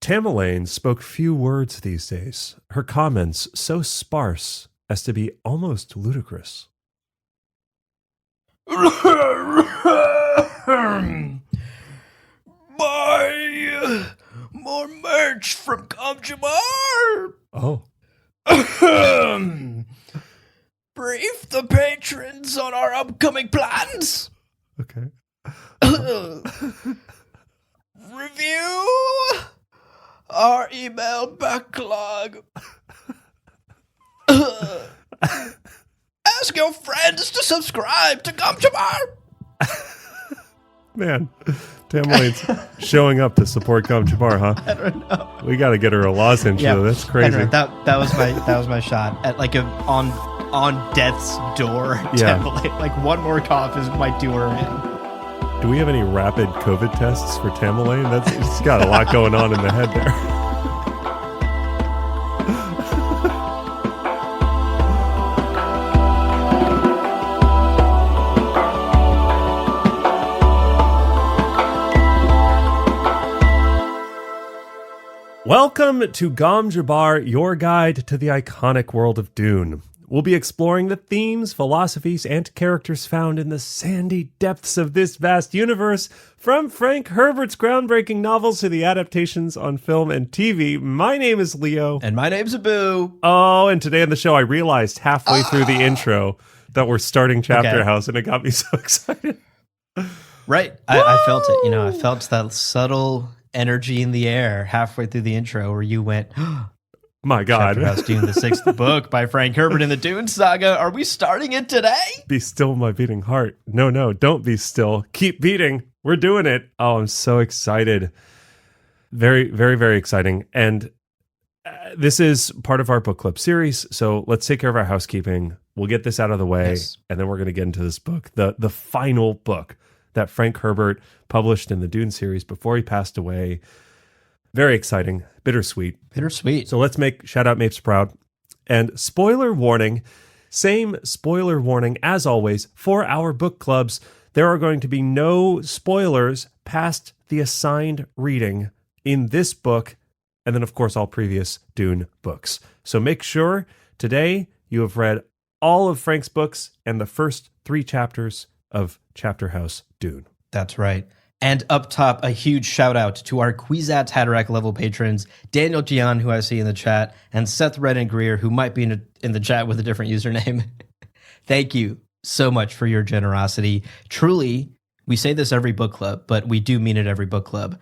Tamerlane spoke few words these days, her comments so sparse as to be almost ludicrous. Buy more merch from Kamjamar. Oh. Brief the patrons on our upcoming plans. Okay. Review our email backlog. Ask your friends to subscribe to Kamjamar. Man, Tamerlane's showing up to support Kamjamar, huh? I don't know. We got to get her a lozenge, though. That's crazy. That was my shot at like on death's door. Yeah. Like one more cough might do her in. Do we have any rapid COVID tests for Tamerlane? It's got a lot going on in the head there. Welcome to Kamjamar, your guide to the iconic world of Dune. We'll be exploring the themes, philosophies, and characters found in the sandy depths of this vast universe, from Frank Herbert's groundbreaking novels to the adaptations on film and TV. My name is Leo. And my name's Abu. Oh, and today on the show, I realized halfway through the intro that we're starting Chapterhouse, and it got me so excited. Right. I felt it. I felt that subtle energy in the air halfway through the intro where you went, my God. Chapterhouse Dune, the sixth book by Frank Herbert in the Dune saga. Are we starting it today? Be still, my beating heart. No, don't be still. Keep beating. We're doing it. Oh, I'm so excited. Very, very, very exciting. And this is part of our book club series. So let's take care of our housekeeping. We'll get this out of the way. Yes. And then we're going to get into this book, the final book that Frank Herbert published in the Dune series before he passed away. Very exciting, bittersweet. Bittersweet. So let's shout out Mapes proud. And spoiler warning, same spoiler warning as always for our book clubs. There are going to be no spoilers past the assigned reading in this book, and then of course all previous Dune books. So make sure today you have read all of Frank's books and the first 3 chapters of Chapterhouse Dune. That's right. And up top, a huge shout out to our Kwisatz Haderach level patrons, Daniel Gian, who I see in the chat, and Seth Redden Greer, who might be in the chat with a different username. Thank you so much for your generosity. Truly, we say this every book club, but we do mean it every book club.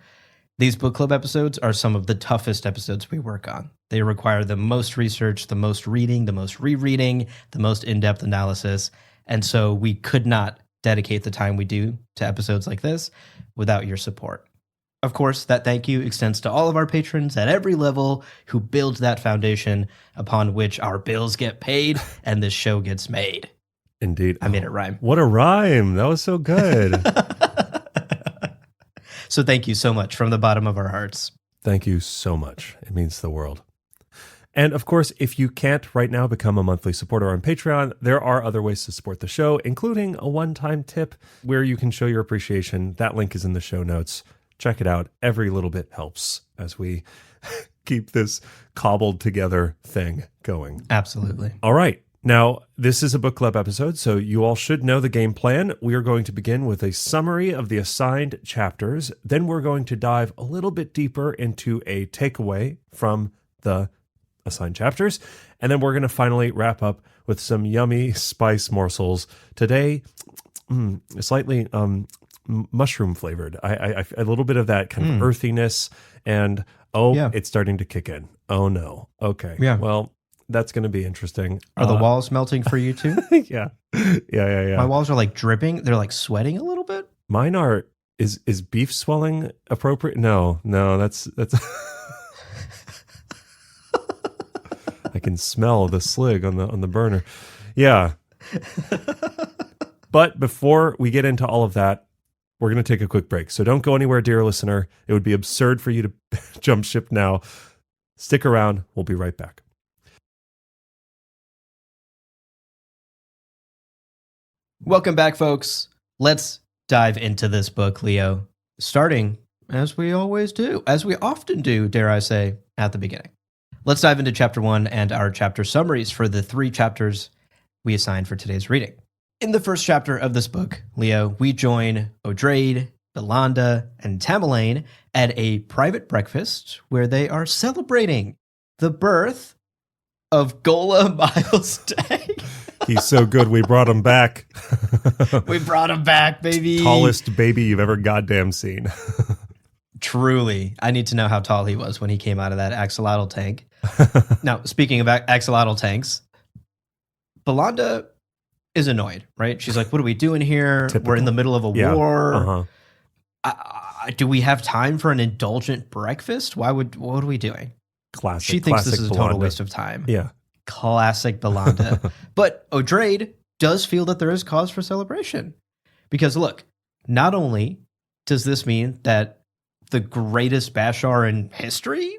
These book club episodes are some of the toughest episodes we work on. They require the most research, the most reading, the most rereading, the most in-depth analysis. And so we could not dedicate the time we do to episodes like this without your support. Of course, that thank you extends to all of our patrons at every level who build that foundation upon which our bills get paid and this show gets made. Indeed. I made it rhyme. What a rhyme. That was so good. So thank you so much from the bottom of our hearts. Thank you so much. It means the world. And of course, if you can't right now become a monthly supporter on Patreon, there are other ways to support the show, including a one-time tip where you can show your appreciation. That link is in the show notes. Check it out. Every little bit helps as we keep this cobbled together thing going. Absolutely. All right. Now, this is a book club episode, so you all should know the game plan. We are going to begin with a summary of the assigned chapters. Then we're going to dive a little bit deeper into a takeaway from the assigned chapters. And then we're going to finally wrap up with some yummy spice morsels. Today, slightly mushroom flavored. I a little bit of that kind of earthiness. And it's starting to kick in. Oh, no. Okay. Yeah. Well, that's going to be interesting. Are the walls melting for you too? Yeah. Yeah. My walls are like dripping. They're like sweating a little bit. Mine are. Is beef swelling appropriate? No, that's. I can smell the slig on the burner. Yeah. But before we get into all of that, we're going to take a quick break. So don't go anywhere, dear listener. It would be absurd for you to jump ship now. Stick around. We'll be right back. Welcome back, folks. Let's dive into this book, Leo. Starting as we always do, as we often do, dare I say, at the beginning. Let's dive into chapter 1 and our chapter summaries for the 3 chapters we assigned for today's reading. In the first chapter of this book, Leo, we join Odrade, Belanda, and Tamerlane at a private breakfast where they are celebrating the birth of Gola Miles Tag. He's so good, we brought him back. We brought him back, baby. Tallest baby you've ever goddamn seen. Truly. I need to know how tall he was when he came out of that axolotl tank. Now, speaking of axolotl tanks, Belanda is annoyed, right? She's like, what are we doing here? Typical. We're in the middle of a war. Uh-huh. Do we have time for an indulgent breakfast? What are we doing? Classic. She thinks this is a total Belanda. waste of time. Yeah. Classic Belanda. But Odrade does feel that there is cause for celebration. Because look, not only does this mean that the greatest Bashar in history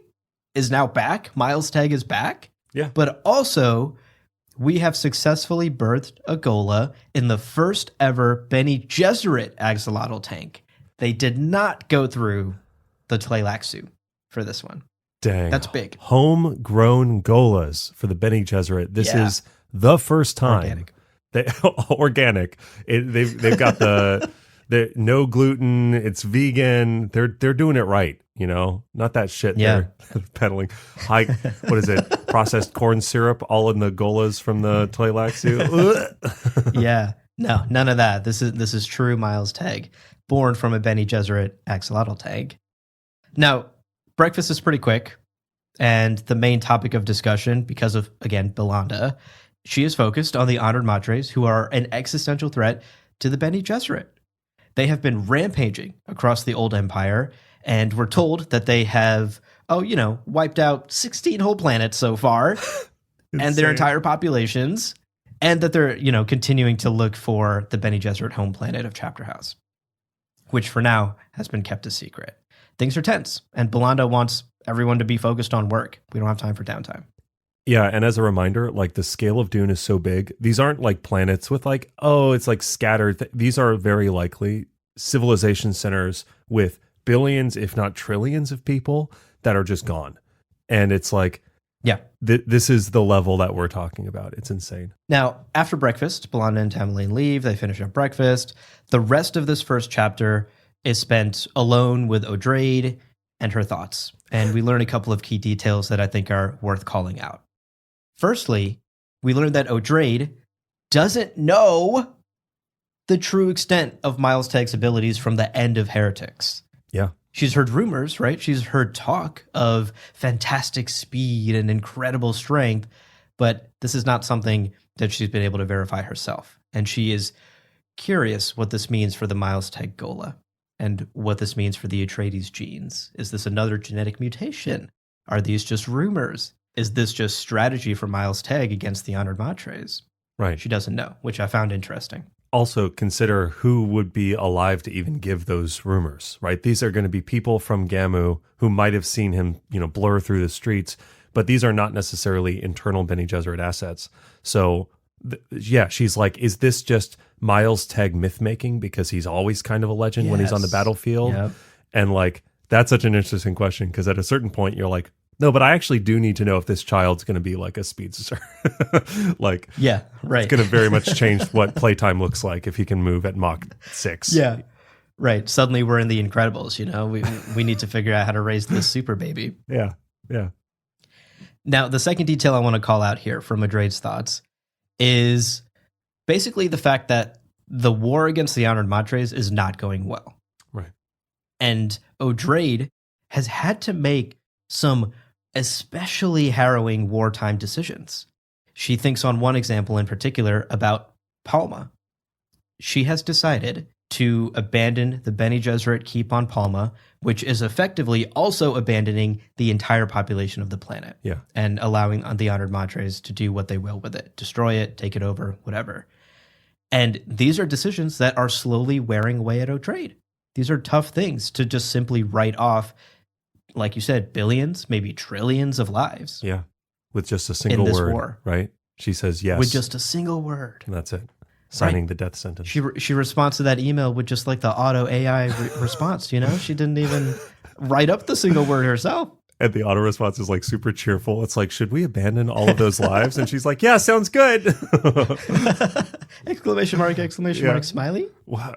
is now back, Miles Tag is back, Yeah. but also we have successfully birthed a Gola in the first ever Bene Gesserit axolotl tank. They did not go through the Tleilaxu for this one. Dang. That's big. Homegrown Golas for the Bene Gesserit. This is the first time. Organic. They've got the no gluten. It's vegan. They're doing it right. You know, not that shit they're peddling. High, what is it? Processed corn syrup all in the Golas from the Tleilaxu. Yeah. No, none of that. This is true Miles Tag, born from a Bene Gesserit axolotl tag. Now, breakfast is pretty quick, and the main topic of discussion, because of, again, Belanda, she is focused on the Honored Matres, who are an existential threat to the Bene Gesserit. They have been rampaging across the Old Empire, and we're told that they have, wiped out 16 whole planets so far, and their entire populations, and that they're, continuing to look for the Bene Gesserit home planet of Chapterhouse, which for now has been kept a secret. Things are tense, and Belanda wants everyone to be focused on work. We don't have time for downtime. Yeah, and as a reminder, like the scale of Dune is so big. These aren't like planets with like, it's like scattered. These are very likely civilization centers with billions, if not trillions of people that are just gone. And it's like, this is the level that we're talking about. It's insane. Now, after breakfast, Belanda and Tamerlane leave. They finish up breakfast. The rest of this first chapter is spent alone with Odrade and her thoughts. And we learn a couple of key details that I think are worth calling out. Firstly, we learn that Odrade doesn't know the true extent of Miles Tag's abilities from the end of Heretics. Yeah. She's heard rumors, right? She's heard talk of fantastic speed and incredible strength, but this is not something that she's been able to verify herself. And she is curious what this means for the Miles Tag Gola and what this means for the Atreides genes. Is this another genetic mutation? Are these just rumors? Is this just strategy for Miles Tag against the Honored Matres? Right. She doesn't know, which I found interesting. Also consider who would be alive to even give those rumors, right? These are going to be people from Gamu who might have seen him, blur through the streets, but these are not necessarily internal Bene Gesserit assets. So, she's like, is this just Miles Tag myth making because he's always kind of a legend when he's on the battlefield? Yep. And like, that's such an interesting question because at a certain point you're like, no, but I actually do need to know if this child's going to be like a speedster. Like, yeah, right. It's going to very much change what playtime looks like if he can move at Mach 6. Yeah, right. Suddenly we're in the Incredibles, we need to figure out how to raise this super baby. Yeah, yeah. Now, the second detail I want to call out here from Odrade's thoughts is basically the fact that the war against the Honored Matres is not going well. Right. And Odrade has had to make some especially harrowing wartime decisions. She thinks on one example in particular about Palma. She has decided to abandon the Bene Gesserit keep on Palma, which is effectively also abandoning the entire population of the planet. Yeah. And allowing the Honored Matres to do what they will with it, destroy it, take it over, whatever. And these are decisions that are slowly wearing away at Odrade. These are tough things to just simply write off, like you said, billions, maybe trillions of lives. Yeah. With just a single in this word, war. right? She says yes. With just a single word. And that's it. signing the death sentence. She responds to that email with just like the auto AI response. You know, she didn't even write up the single word herself. And the auto response is like super cheerful. It's like, should we abandon all of those lives? And she's like, yeah, sounds good. Exclamation mark, smiley. Wow.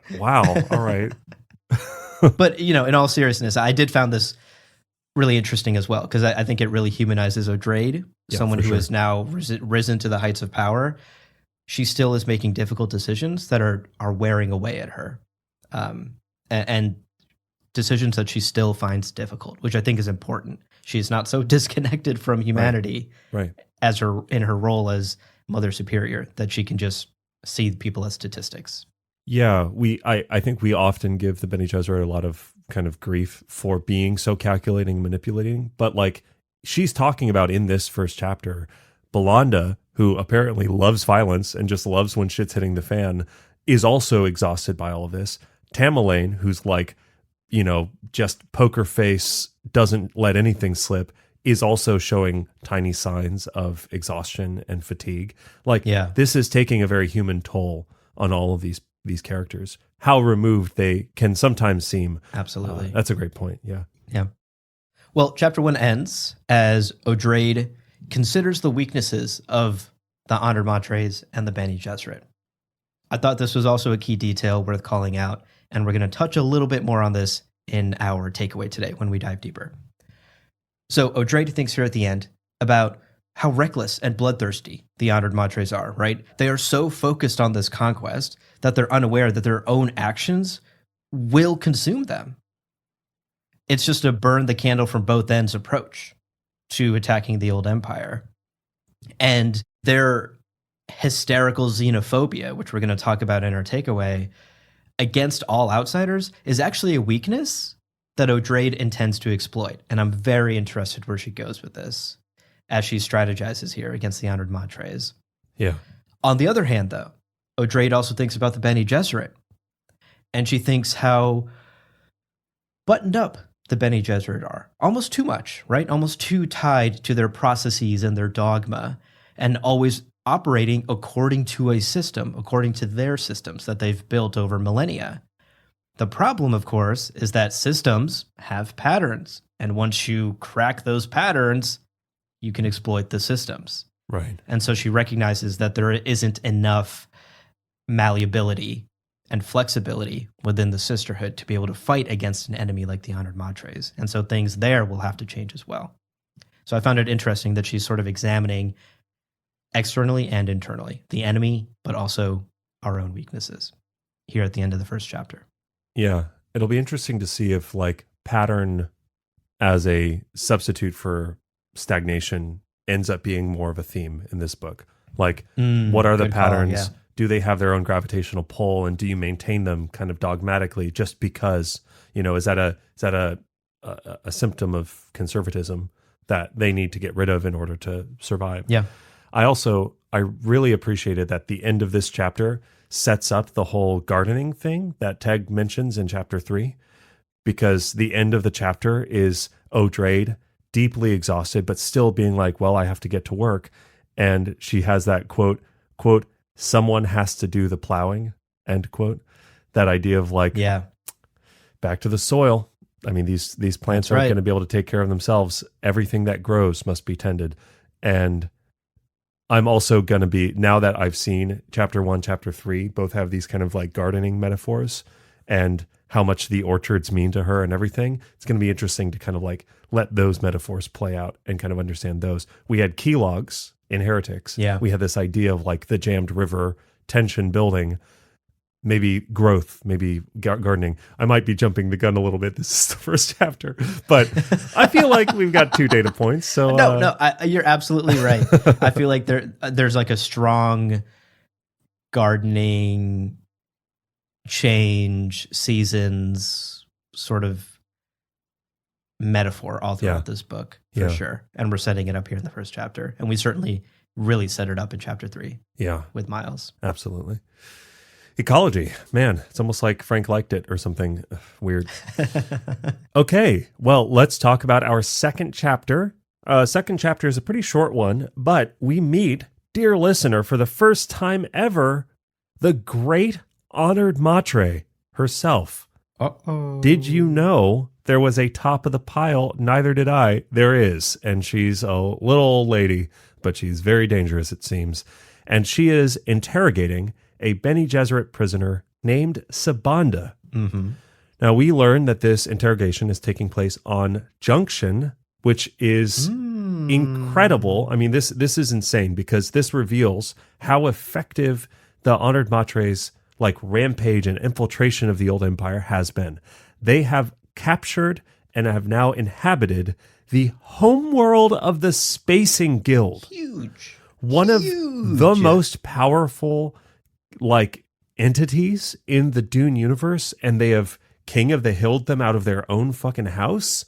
All right. But, you know, in all seriousness, I did found this really interesting as well, because I think it really humanizes Odrade, someone who has now risen to the heights of power. She still is making difficult decisions that are wearing away at her. And decisions that she still finds difficult, which I think is important. She's not so disconnected from humanity as in her role as Mother Superior that she can just see people as statistics. Yeah, I think we often give the Bene Gesserit a lot of kind of grief for being so calculating and manipulating. But like she's talking about in this first chapter, Belanda, who apparently loves violence and just loves when shit's hitting the fan, is also exhausted by all of this. Tamerlane, who's like, you know, just poker face, doesn't let anything slip, is also showing tiny signs of exhaustion and fatigue. Like, this is taking a very human toll on all of these characters. How removed they can sometimes seem. Absolutely. That's a great point. Yeah. Yeah. Well, chapter 1 ends as Odrade considers the weaknesses of the Honored Matres and the Bene Gesserit. I thought this was also a key detail worth calling out, and we're going to touch a little bit more on this in our takeaway today when we dive deeper. So Odrade thinks here at the end about how reckless and bloodthirsty the Honored Matres are, right? They are so focused on this conquest that they're unaware that their own actions will consume them. It's just a burn the candle from both ends approach to attacking the old empire. And their hysterical xenophobia, which we're going to talk about in our takeaway, against all outsiders is actually a weakness that Odrade intends to exploit. And I'm very interested where she goes with this as she strategizes here against the Honored Matres. Yeah. On the other hand, though, Odrade also thinks about the Bene Gesserit. And she thinks how buttoned up the Bene Gesserit are. Almost too much, right? Almost too tied to their processes and their dogma, and always operating according to a system, according to their systems that they've built over millennia. The problem, of course, is that systems have patterns. And once you crack those patterns, you can exploit the systems. Right. And so she recognizes that there isn't enough malleability and flexibility within the sisterhood to be able to fight against an enemy like the Honored Matres. And so things there will have to change as well. So I found it interesting that she's sort of examining externally and internally the enemy, but also our own weaknesses here at the end of the first chapter. Yeah. It'll be interesting to see if like pattern as a substitute for stagnation ends up being more of a theme in this book. Like, what are the patterns? Do they have their own gravitational pull, and do you maintain them kind of dogmatically just because, you know, is that a symptom of conservatism that they need to get rid of in order to survive? Yeah. I really appreciated that the end of this chapter sets up the whole gardening thing that Teg mentions in chapter 3, because the end of the chapter is Odrade deeply exhausted, but still being like, well, I have to get to work. And she has that quote, someone has to do the plowing, end quote. That idea of like, back to the soil. I mean, these plants aren't going to be able to take care of themselves. Everything that grows must be tended. And I'm also going to be, now that I've seen chapter 1, chapter 3, both have these kind of like gardening metaphors and how much the orchards mean to her and everything. It's going to be interesting to kind of like let those metaphors play out and kind of understand those. We had key logs in Heretics. Yeah. We had this idea of like the jammed river, tension building, maybe growth, maybe gardening. I might be jumping the gun a little bit. This is the first chapter, but I feel like we've got 2 data points. So you're absolutely right. I feel like there's like a strong gardening change seasons sort of metaphor all throughout this book for sure. And we're setting it up here in the first chapter. And we certainly really set it up in chapter 3. Yeah. With Miles. Absolutely. Ecology, man, it's almost like Frank liked it or something weird. Okay, well, let's talk about our second chapter. Second chapter is a pretty short one, but we meet, dear listener, for the first time ever, the great honored matre herself. Uh-oh. Did you know there was a top of the pile? Neither did I. There is. And she's a little old lady, but she's very dangerous, it seems. And she is interrogating a Bene Gesserit prisoner named Sabanda. Mm-hmm. Now, we learn that this interrogation is taking place on Junction, which is incredible. I mean, this is insane because this reveals how effective the Honored Matre's like rampage and infiltration of the old empire has been. They have captured and have now inhabited the homeworld of the Spacing Guild. Huge. One of the most powerful like entities in the Dune universe, and they have King of the Hilled them out of their own fucking house.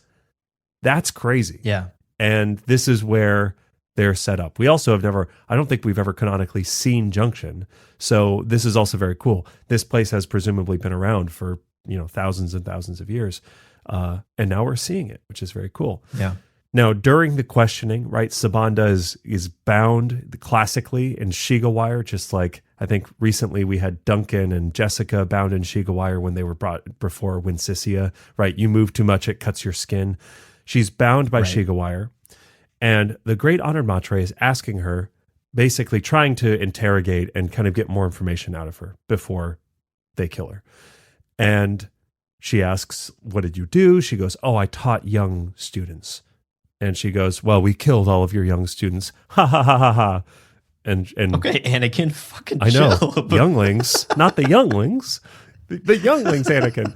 That's crazy. Yeah. And this is where they're set up. We also have never, I don't think we've ever canonically seen Junction. So this is also very cool. This place has presumably been around for, thousands and thousands of years. And now we're seeing it, which is very cool. Yeah. Now, during the questioning, right, Sabanda is bound classically in Shiga wire, just like I think recently we had Duncan and Jessica bound in Shiga wire when they were brought before Wincisia, right? You move too much, it cuts your skin. She's bound by Shiga wire. And the Great Honored Matre is asking her, basically trying to interrogate and kind of get more information out of her before they kill her. And she asks, what did you do? She goes, oh, I taught young students. And she goes, well, we killed all of your young students. Ha ha ha ha ha. And okay, Anakin, fucking I know, chill. younglings, not the younglings, the younglings, Anakin.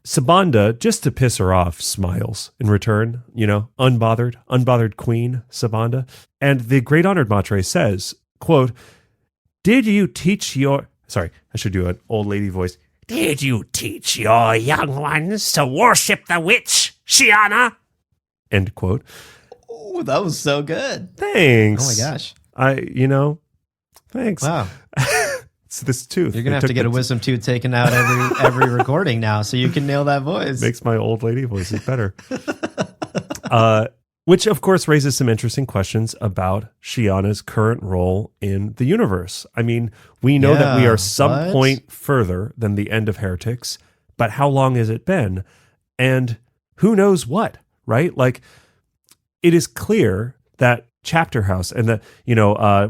Sabanda, just to piss her off, smiles in return, unbothered queen, Sabanda. And the Great Honored Matre says, quote, did you teach your, sorry, I should do an old lady voice. Did you teach your young ones to worship the witch, Shiana? End quote. Oh, that was so good. Thanks. Oh my gosh. Thanks. Wow. It's this tooth. You're going to have to get a wisdom tooth taken out every recording now so you can nail that voice. Makes my old lady voices better. Which, of course, raises some interesting questions about Shiana's current role in the universe. I mean, we know that we are some point further than the end of Heretics, but how long has it been? And who knows what, right? Like, it is clear that Chapterhouse, and that,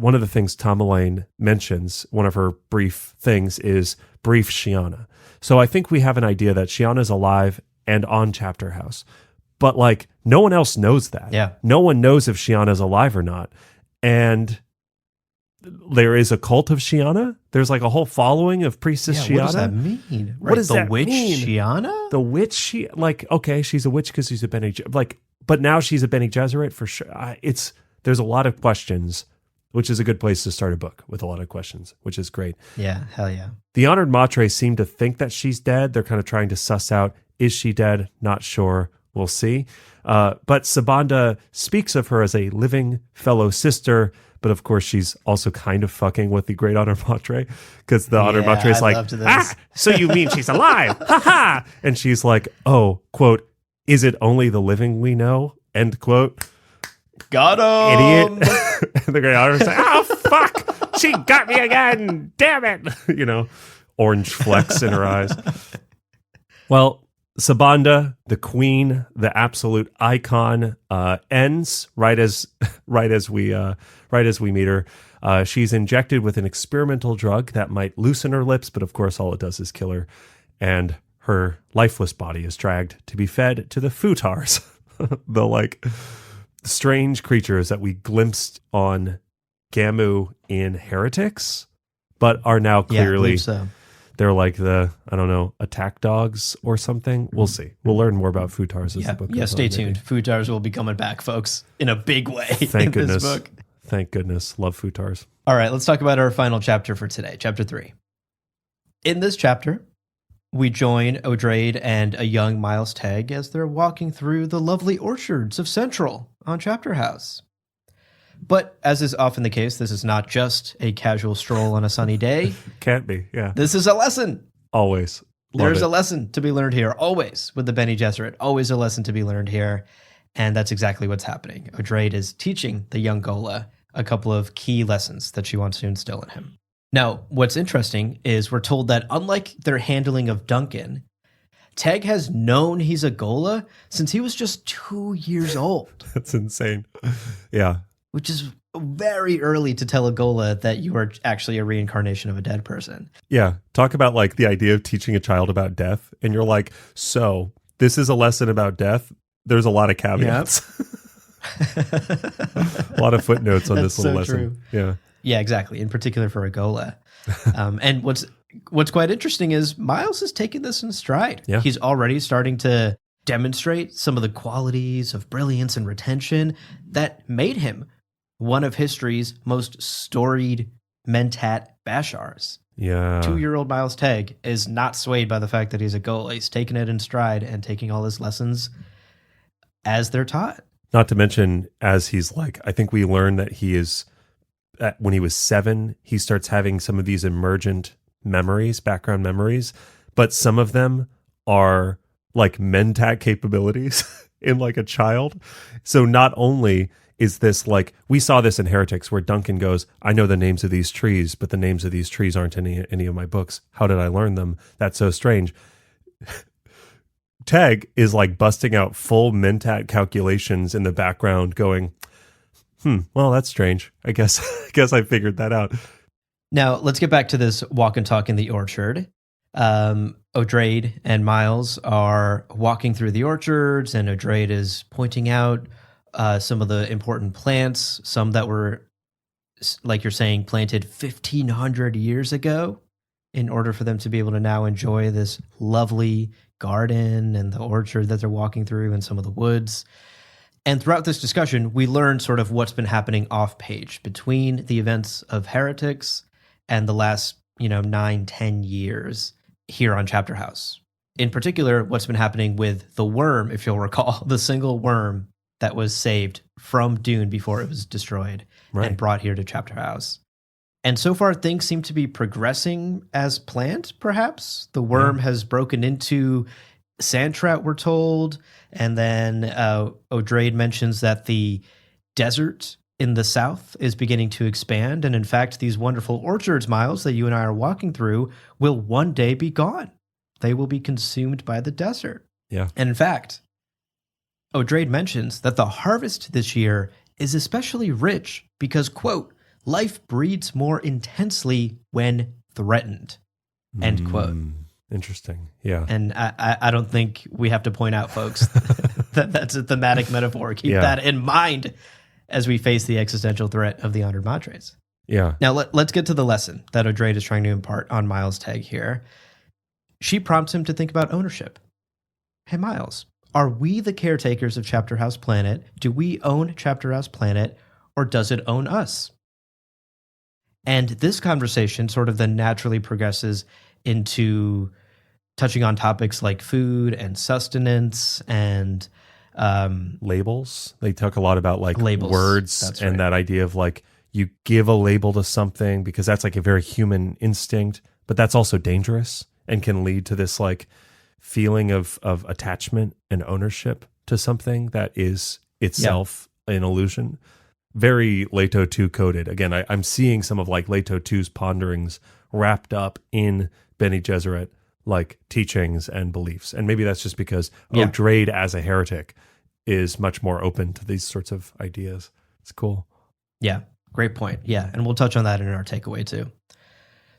one of the things Tom Elaine mentions, one of her brief things is brief Shiana. So I think we have an idea that Shiana's alive and on Chapterhouse. But like, no one else knows that. Yeah. No one knows if Shiana's alive or not. And there is a cult of Shiana. There's like a whole following of Priestess Shiana. What does that mean? What does that witch mean? Shiana? The witch, okay, she's a witch because she's a Bene, but now she's a Bene Gesserit for sure. There's a lot of questions, which is a good place to start a book with a lot of questions, which is great. Yeah, hell yeah. The Honored Matre seem to think that she's dead. They're kind of trying to suss out, is she dead? Not sure. We'll see. But Sabanda speaks of her as a living fellow sister, but of course she's also kind of fucking with the Great Honored Matre, because the Honored Matre is like, so you mean she's alive? Ha ha! And she's like, oh, quote, is it only the living we know? End quote. Got him! Idiot. And the Great Honored is like, oh, fuck! She got me again! Damn it! Orange flecks in her eyes. Well, Sabanda, the queen, the absolute icon, ends right as we meet her. She's injected with an experimental drug that might loosen her lips, but of course all it does is kill her. And her lifeless body is dragged to be fed to the futars, the like strange creatures that we glimpsed on Gamu in Heretics, but are now clearly they're like the, I don't know, attack dogs or something. We'll see. We'll learn more about futars as the book goes on. Yeah, stay tuned. Futars will be coming back, folks, in a big way. Thank goodness. This book. Thank goodness. Love futars. All right, let's talk about our final chapter for today, chapter 3. In this chapter, we join Odrade and a young Miles Teg as they're walking through the lovely orchards of Central on Chapterhouse. But as is often the case, this is not just a casual stroll on a sunny day. Can't be, yeah. This is a lesson. Always. There's a lesson to be learned here, always, with the Bene Gesserit. Always a lesson to be learned here. And that's exactly what's happening. Odrade is teaching the young Gola a couple of key lessons that she wants to instill in him. Now, what's interesting is we're told that unlike their handling of Duncan, Teg has known he's a Gola since he was just 2 years old. That's insane. Yeah. Which is very early to tell a Gola that you are actually a reincarnation of a dead person. Yeah. Talk about like the idea of teaching a child about death. And you're like, so this is a lesson about death. There's a lot of caveats. Yep. A lot of footnotes on this little lesson. True. Yeah. Yeah, exactly. In particular for a Gola. And what's quite interesting is Miles is taking this in stride. Yeah. He's already starting to demonstrate some of the qualities of brilliance and retention that made him one of history's most storied Mentat Bashars. Yeah. 2-year-old Miles Teg is not swayed by the fact that he's a Gola. He's taking it in stride and taking all his lessons as they're taught. Not to mention, as he's like, I think we learned that he is, when he was 7, he starts having some of these emergent memories, background memories, but some of them are like Mentat capabilities in like a child. So not only is this like, we saw this in Heretics where Duncan goes, I know the names of these trees, but the names of these trees aren't in any of my books. How did I learn them? That's so strange. Teg is like busting out full Mentat calculations in the background going, well, that's strange. I guess I figured that out. Now, let's get back to this walk and talk in the orchard. Odrade and Miles are walking through the orchards, and Odrade is pointing out some of the important plants, some that were, like you're saying, planted 1,500 years ago in order for them to be able to now enjoy this lovely garden and the orchard that they're walking through and some of the woods. And throughout this discussion, we learn sort of what's been happening off page between the events of Heretics and the last, 9-10 years here on Chapterhouse. In particular, what's been happening with the worm, if you'll recall, the single worm that was saved from Dune before it was destroyed and brought here to Chapterhouse. And so far, things seem to be progressing as planned, perhaps. The worm has broken into sand trout, we're told. And then Odrade mentions that the desert in the south is beginning to expand. And in fact, these wonderful orchards, Miles, that you and I are walking through will one day be gone. They will be consumed by the desert. Yeah. And in fact, Odrade mentions that the harvest this year is especially rich because, quote, life breeds more intensely when threatened, end quote. Interesting. Yeah. And I don't think we have to point out, folks, that that's a thematic metaphor. Keep that in mind as we face the existential threat of the honored Matres. Yeah. Now, let's get to the lesson that Odrade is trying to impart on Miles Teg here. She prompts him to think about ownership. Hey, Miles, are we the caretakers of Chapterhouse Planet? Do we own Chapterhouse Planet, or does it own us? And this conversation sort of then naturally progresses into touching on topics like food and sustenance and labels. They talk a lot about like labels. Words. That's and right. that idea of like you give a label to something because that's like a very human instinct, but that's also dangerous and can lead to this like feeling of attachment and ownership to something that is itself an illusion. Very Leto 2 coded. Again, I'm seeing some of like Leto 2's ponderings wrapped up in Bene Gesserit like teachings and beliefs. And maybe that's just because Odrade as a heretic is much more open to these sorts of ideas. It's cool. Yeah, great point. Yeah, and we'll touch on that in our takeaway too.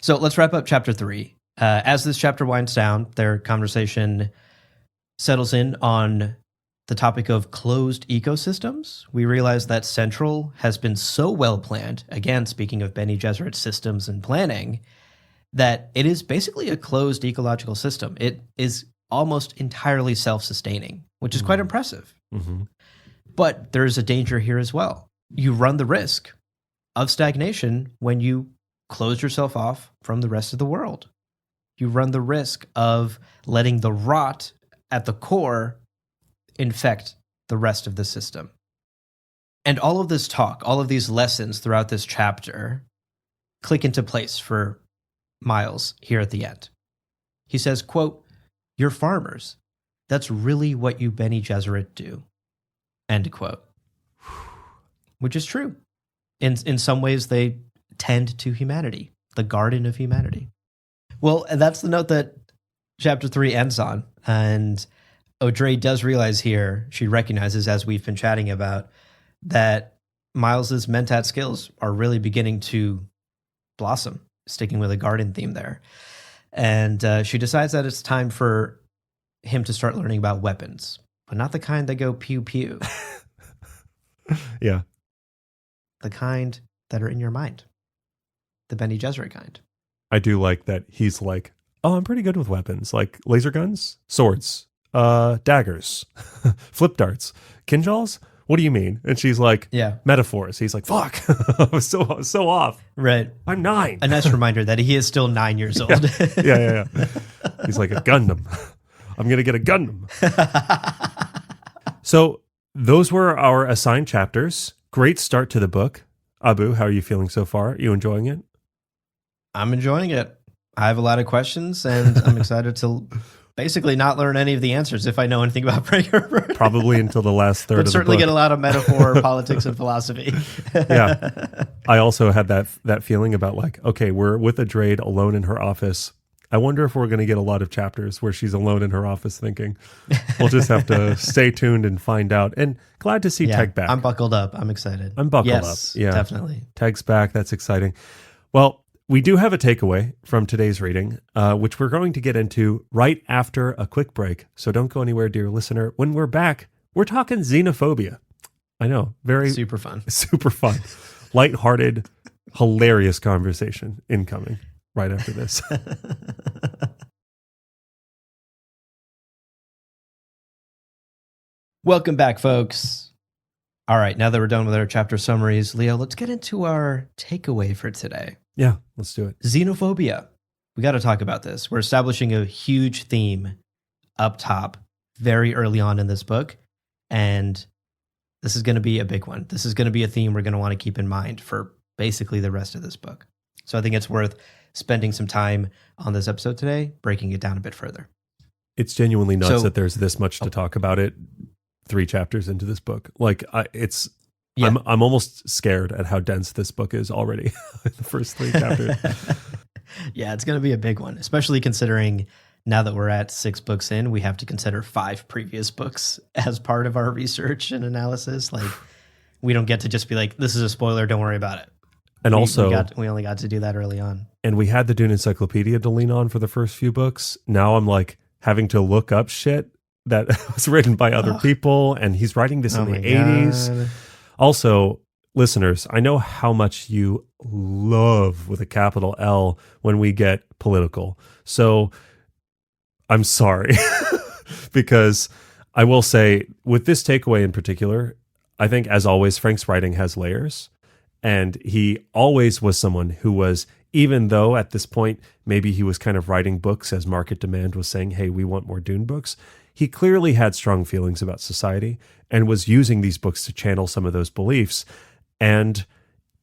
So let's wrap up chapter 3. As this chapter winds down, their conversation settles in on the topic of closed ecosystems. We realize that Central has been so well planned, again, speaking of Bene Gesserit systems and planning, that it is basically a closed ecological system. It is almost entirely self-sustaining, which is quite impressive. Mm-hmm. But there is a danger here as well. You run the risk of stagnation when you close yourself off from the rest of the world. You run the risk of letting the rot at the core infect the rest of the system. And all of this talk, all of these lessons throughout this chapter click into place for Miles here at the end. He says, quote, "You're farmers. That's really what you Bene Gesserit do." End quote. Which is true. In some ways, they tend to humanity. the Garden of Humanity. Well, and that's the note that chapter 3 ends on. And Audrey does realize here, she recognizes, as we've been chatting about, that Miles's mentat skills are really beginning to blossom, sticking with a garden theme there. And she decides that it's time for him to start learning about weapons, but not the kind that go pew pew. Yeah. The kind that are in your mind. The Bene Gesserit kind. I do like that he's like, oh, I'm pretty good with weapons, like laser guns, swords, daggers, flip darts, kinjals. What do you mean? And she's like, yeah, metaphors. He's like, fuck, I was so off. Right. I'm 9. A nice reminder that he is still 9 years old. Yeah. He's like a Gundam. I'm going to get a Gundam. So those were our assigned chapters. Great start to the book. Abu, how are you feeling so far? Are you enjoying it? I'm enjoying it. I have a lot of questions, and I'm excited to basically not learn any of the answers if I know anything about Frank. Probably until the last third of the book. But certainly get a lot of metaphor, politics, and philosophy. Yeah. I also had that feeling about like, okay, we're with Adrade alone in her office. I wonder if we're going to get a lot of chapters where she's alone in her office thinking. We'll just have to stay tuned and find out. And glad to see Teg back. I'm buckled up. I'm excited. I'm buckled up. Yeah, definitely. Teg's back. That's exciting. Well, we do have a takeaway from today's reading, which we're going to get into right after a quick break. So don't go anywhere, dear listener. When we're back, we're talking xenophobia. I know. Very super fun. Super fun. Lighthearted, hilarious conversation incoming right after this. Welcome back, folks. All right, now that we're done with our chapter summaries, Leo, let's get into our takeaway for today. Yeah, let's do it. Xenophobia. We got to talk about this. We're establishing a huge theme up top very early on in this book, and this is going to be a big one. This is going to be a theme we're going to want to keep in mind for basically the rest of this book. So I think it's worth spending some time on this episode today, breaking it down a bit further. It's genuinely nuts that there's this much to talk about it 3 chapters into this book. Like I'm almost scared at how dense this book is already in the first 3 chapters. Yeah, it's going to be a big one, especially considering now that we're at 6 books in, we have to consider 5 previous books as part of our research and analysis. Like, we don't get to just be like, this is a spoiler, don't worry about it. And we only got to do that early on. And we had the Dune Encyclopedia to lean on for the first few books. Now I'm like having to look up shit that was written by other people, and he's writing this in the 80s. God. Also, listeners, I know how much you love, with a capital L, when we get political. So I'm sorry, because I will say with this takeaway in particular, I think as always, Frank's writing has layers, and he always was someone who was, even though at this point, maybe he was kind of writing books as market demand was saying, hey, we want more Dune books. He clearly had strong feelings about society and was using these books to channel some of those beliefs. And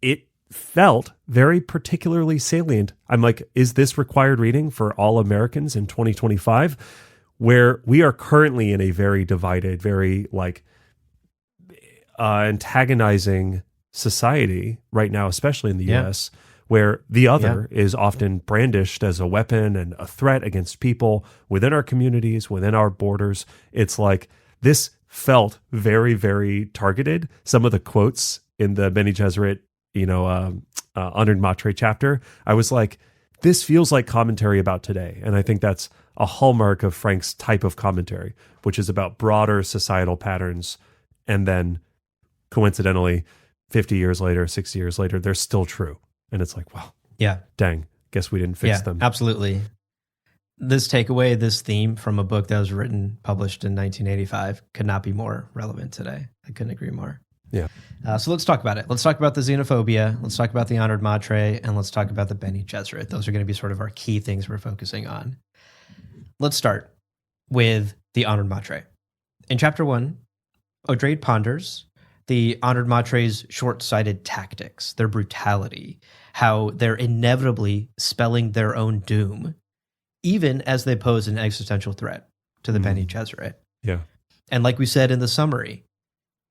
it felt very particularly salient. I'm like, is this required reading for all Americans in 2025? Where we are currently in a very divided, very like antagonizing society right now, especially in the US, where the other is often brandished as a weapon and a threat against people within our communities, within our borders. It's like this felt very, very targeted. Some of the quotes in the Bene Gesserit, Honored Matre chapter, I was like, this feels like commentary about today. And I think that's a hallmark of Frank's type of commentary, which is about broader societal patterns. And then coincidentally, 50 years later, 60 years later, they're still true. And it's like, wow, dang, guess we didn't fix them. Absolutely. This takeaway, this theme from a book that was published in 1985 could not be more relevant today. I couldn't agree more. Yeah. So let's talk about it. Let's talk about the xenophobia. Let's talk about the Honored Matre, and let's talk about the Bene Gesserit. Those are going to be sort of our key things we're focusing on. Let's start with the Honored Matre. In chapter 1, Adrade ponders the Honored Matre's short-sighted tactics, their brutality, how they're inevitably spelling their own doom, even as they pose an existential threat to the Bene Gesserit. Yeah. And like we said in the summary,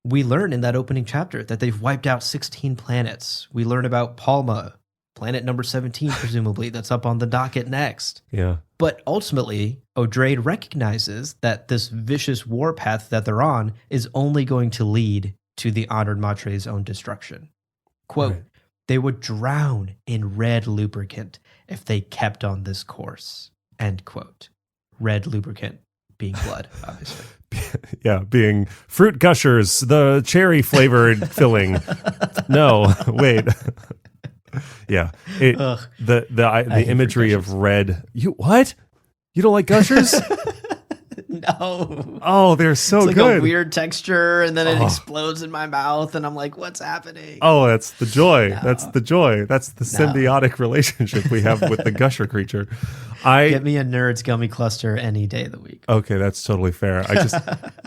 we learn in that opening chapter that they've wiped out 16 planets. We learn about Palma, planet number 17, presumably, that's up on the docket next. Yeah. But ultimately, O'Drade recognizes that this vicious warpath that they're on is only going to lead to the Honored Matre's own destruction. Quote, Right. they would drown in red lubricant if they kept on this course. End quote. Red lubricant being blood, obviously. Yeah, being fruit gushers, the cherry flavored filling. No, wait. Yeah, Ugh, the hate imagery fruit of red. You what? You don't like gushers? no. Oh, they're so It's like good. a weird texture, and then it Oh. explodes in my mouth, and I'm like, what's happening? Oh, that's the joy. No. That's the joy. That's the symbiotic relationship we have with the gusher creature. Get me a Nerds gummy cluster any day of the week. Okay, that's totally fair. I just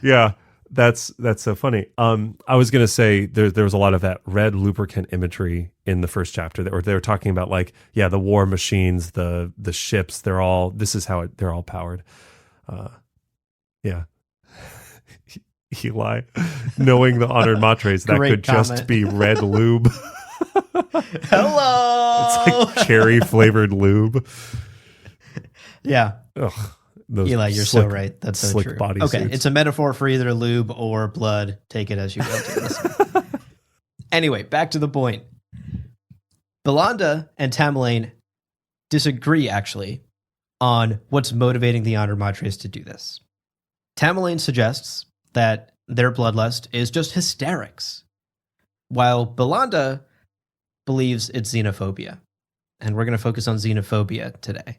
yeah, that's so funny. I was gonna say there was a lot of that red lubricant imagery in the first chapter that they were talking about, like, yeah, the war machines, the ships, they're all they're all powered. Yeah. Eli, knowing the Honored Matres, that Great could just comment. be red lube. Hello. It's like cherry flavored lube. Yeah. Ugh, those Eli, you're so right. That's so slick true. body Okay, suits. it's a metaphor for either lube or blood. Take it as you will. Listen. Anyway, back to the point. Belanda and Tamerlane disagree, actually, on what's motivating the Honored Matres to do this. Tamerlane suggests that their bloodlust is just hysterics, while Belanda believes it's xenophobia. And we're going to focus on xenophobia today.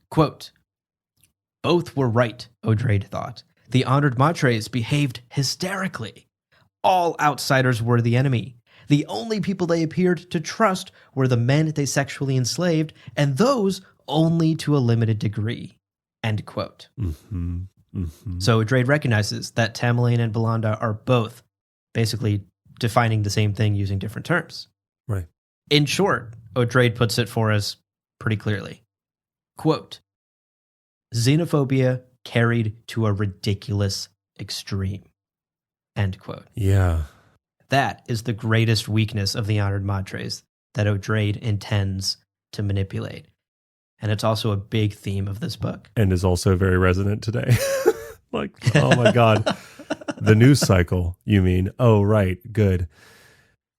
Quote, both were right, O'Drade thought. The Honored Matres behaved hysterically. All outsiders were the enemy. The only people they appeared to trust were the men they sexually enslaved, and those only to a limited degree. End quote. Mm-hmm. Mm-hmm. So O'Drade recognizes that Tamerlane and Belanda are both basically defining the same thing using different terms. Right. In short, O'Drade puts it for us pretty clearly. Quote, xenophobia carried to a ridiculous extreme. End quote. Yeah. That is the greatest weakness of the Honored Matres that O'Drade intends to manipulate. And it's also a big theme of this book. And is also very resonant today. Like, oh my God. The news cycle, you mean? Oh, right. Good.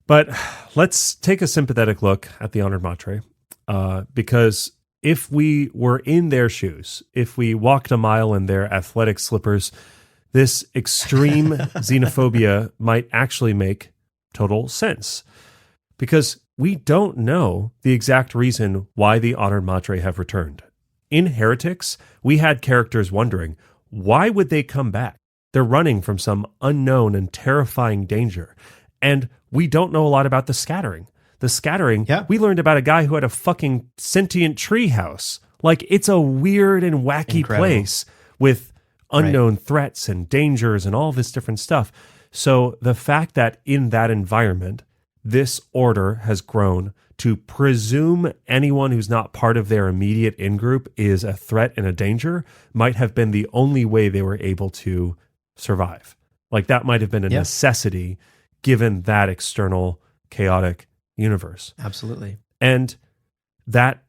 But let's take a sympathetic look at the Honored Matre. Because if we were in their shoes, if we walked a mile in their athletic slippers, this extreme xenophobia might actually make total sense. Because we don't know the exact reason why the Honored Matre have returned. In Heretics, we had characters wondering, why would they come back? They're running from some unknown and terrifying danger. And we don't know a lot about the Scattering. The Scattering, we learned about a guy who had a fucking sentient tree house. Like, it's a weird and wacky place with unknown threats and dangers and all this different stuff. So the fact that in that environment, this order has grown to presume anyone who's not part of their immediate in-group is a threat and a danger might have been the only way they were able to survive. Like, that might have been a necessity given that external chaotic universe. Absolutely. And that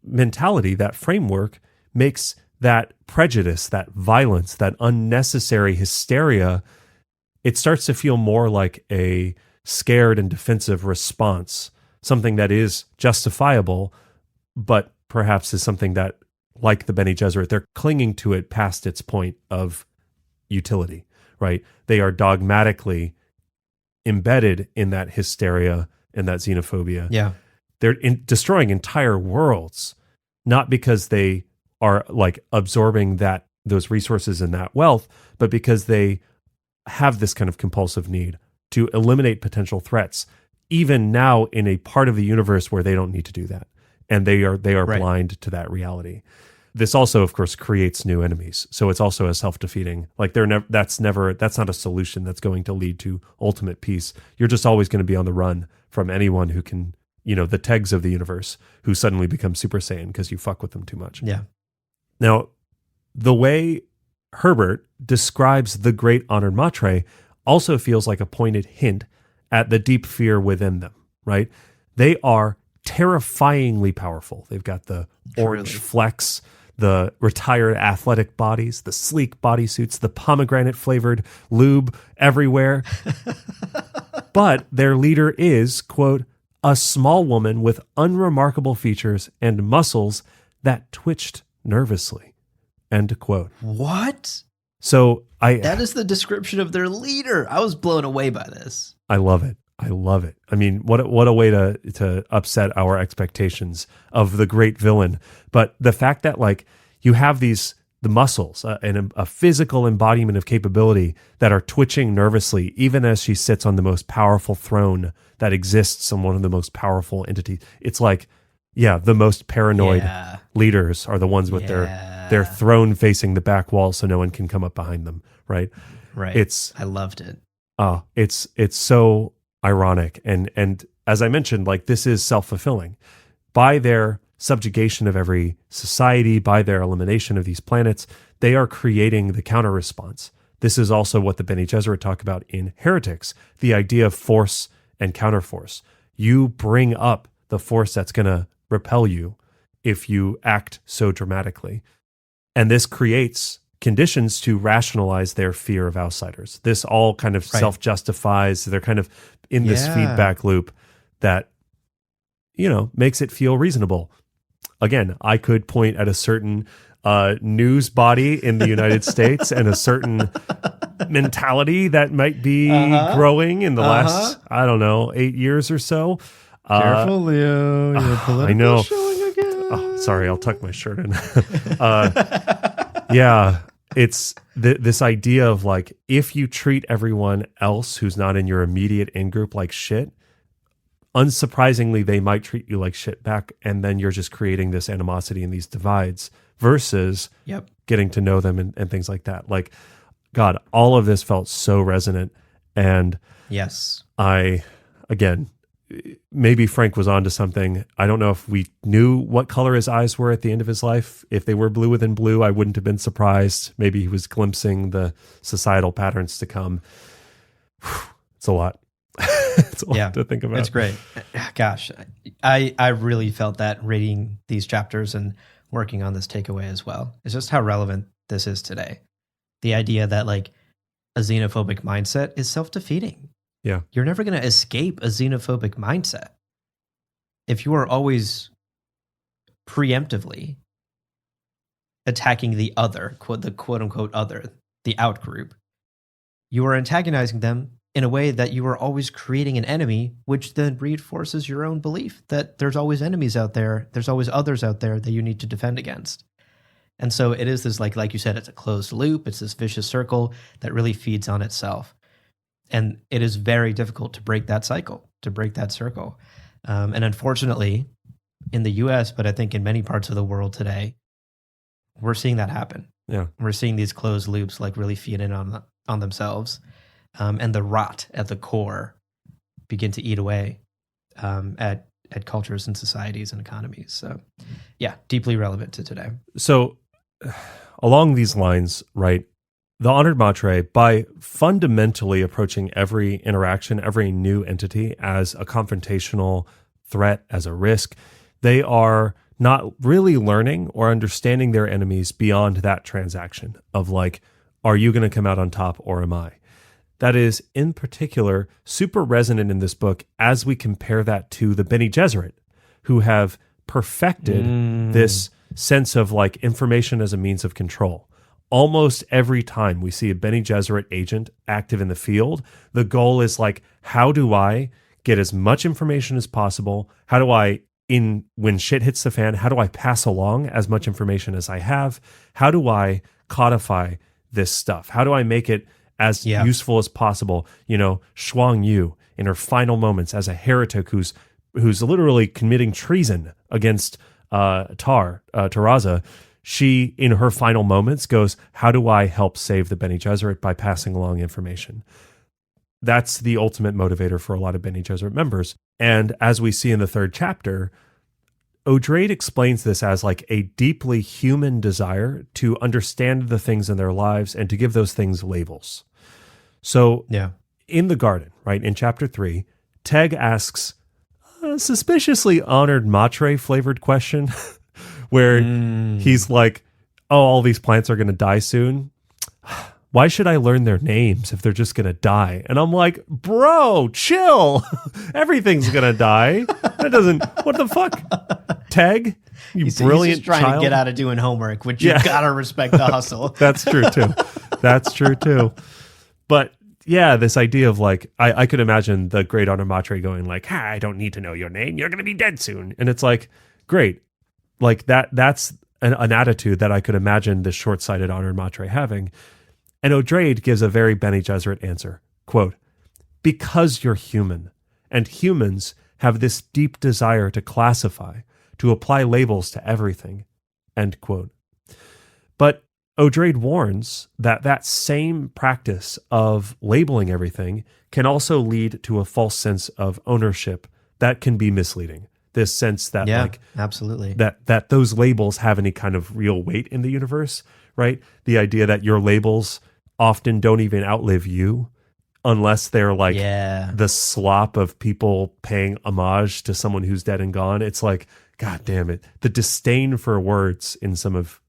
mentality, that framework makes that prejudice, that violence, that unnecessary hysteria, it starts to feel more like a scared and defensive response, something that is justifiable, but perhaps is something that, like the Bene Gesserit, they're clinging to it past its point of utility, right? They are dogmatically embedded in that hysteria and that xenophobia. Yeah. They're destroying entire worlds, not because they are like absorbing those resources and that wealth, but because they have this kind of compulsive need to eliminate potential threats, even now in a part of the universe where they don't need to do that. And they are blind to that reality. This also, of course, creates new enemies. So it's also a self-defeating, like that's not a solution that's going to lead to ultimate peace. You're just always going to be on the run from anyone who can, the Tegs of the universe who suddenly become Super Saiyan because you fuck with them too much. Yeah. Now, the way Herbert describes the Great Honored Matre also feels like a pointed hint at the deep fear within them, right? They are terrifyingly powerful. They've got the orange Truly. flecks, the retired athletic bodies, the sleek bodysuits, the pomegranate flavored lube everywhere. But their leader is, quote, a small woman with unremarkable features and muscles that twitched nervously, end quote. What? So That is the description of their leader. I was blown away by this. I love it. I love it. I mean, what a way to upset our expectations of the great villain. But the fact that like you have the muscles and a physical embodiment of capability that are twitching nervously, even as she sits on the most powerful throne that exists on one of the most powerful entities. It's like, yeah, the most paranoid leaders are the ones with their throne facing the back wall so no one can come up behind them, right? Right. I loved it. It's so ironic. And as I mentioned, like this is self-fulfilling. By their subjugation of every society, by their elimination of these planets, they are creating the counter response. This is also what the Bene Gesserit talk about in Heretics, the idea of force and counterforce. You bring up the force that's going to repel you if you act so dramatically. And this creates conditions to rationalize their fear of outsiders. This all kind of self-justifies. They're kind of in this feedback loop that, you know, makes it feel reasonable. Again, I could point at a certain news body in the United States and a certain mentality that might be growing in the last, I don't know, 8 years or so. Careful, Leo. You're political I know. showing again. Oh, sorry, I'll tuck my shirt in. Yeah, it's this idea of like, if you treat everyone else who's not in your immediate in-group like shit, unsurprisingly, they might treat you like shit back. And then you're just creating this animosity and these divides versus getting to know them and things like that. Like, God, all of this felt so resonant. And again, maybe Frank was onto something. I don't know if we knew what color his eyes were at the end of his life. If they were blue within blue, I wouldn't have been surprised. Maybe he was glimpsing the societal patterns to come. It's a lot. It's a lot to think about. It's great. Gosh, I really felt that reading these chapters and working on this takeaway as well. It's just how relevant this is today. The idea that like a xenophobic mindset is self-defeating. Yeah. You're never going to escape a xenophobic mindset. If you are always preemptively attacking the other, the quote unquote other, the out group, you are antagonizing them in a way that you are always creating an enemy, which then reinforces your own belief that there's always enemies out there. There's always others out there that you need to defend against. And so it is this, like you said, it's a closed loop. It's this vicious circle that really feeds on itself. And it is very difficult to break that cycle, to break that circle. And unfortunately, in the US, but I think in many parts of the world today, we're seeing that happen. Yeah. We're seeing these closed loops like really feed in on themselves. And the rot at the core begin to eat away at cultures and societies and economies. So yeah, deeply relevant to today. So along these lines, right, the Honored Matre, by fundamentally approaching every interaction, every new entity as a confrontational threat, as a risk, they are not really learning or understanding their enemies beyond that transaction of like, are you going to come out on top or am I? That is, in particular, super resonant in this book as we compare that to the Bene Gesserit, who have perfected this sense of like information as a means of control. Almost every time we see a Bene Gesserit agent active in the field, the goal is like, how do I get as much information as possible? How do I, when shit hits the fan, how do I pass along as much information as I have? How do I codify this stuff? How do I make it as useful as possible? You know, Shuang Yu in her final moments as a heretic who's literally committing treason against Taraza, she, in her final moments, goes, how do I help save the Bene Gesserit by passing along information? That's the ultimate motivator for a lot of Bene Gesserit members. And as we see in the third chapter, O'Drade explains this as like a deeply human desire to understand the things in their lives and to give those things labels. So in the garden, right, in chapter 3, Teg asks suspiciously honored matre flavored question where he's like, oh, all these plants are going to die soon. Why should I learn their names if they're just going to die? And I'm like, bro, chill. Everything's going to die. That doesn't, what the fuck? Teg, you brilliant he's just trying child. to get out of doing homework, which you gotta respect the hustle. That's true too. That's true too. But yeah, this idea of like, I could imagine the great honor matre going like, I don't need to know your name. You're going to be dead soon. And it's like, great. Like that's an attitude that I could imagine this short-sighted honor matre having. And O'Drade gives a very Bene Gesserit answer. Quote, because you're human, and humans have this deep desire to classify, to apply labels to everything. End quote. But O'Drade warns that that same practice of labeling everything can also lead to a false sense of ownership that can be misleading. This sense that absolutely. that those labels have any kind of real weight in the universe, right? The idea that your labels often don't even outlive you unless they're like the slop of people paying homage to someone who's dead and gone. It's like, God damn it. The disdain for words in some of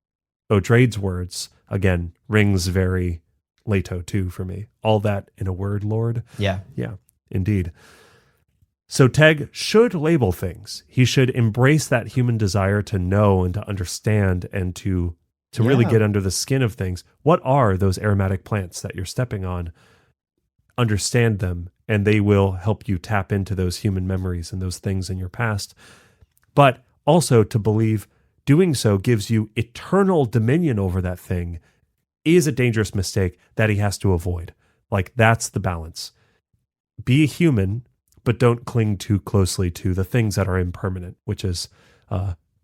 O'Drade's words, again, rings very Leto too for me. All that in a word, Lord. Yeah. Yeah, indeed. So Teg should label things. He should embrace that human desire to know and to understand and to really get under the skin of things. What are those aromatic plants that you're stepping on? Understand them, and they will help you tap into those human memories and those things in your past. But also to believe doing so gives you eternal dominion over that thing is a dangerous mistake that he has to avoid. Like, that's the balance. Be a human, but don't cling too closely to the things that are impermanent, which is,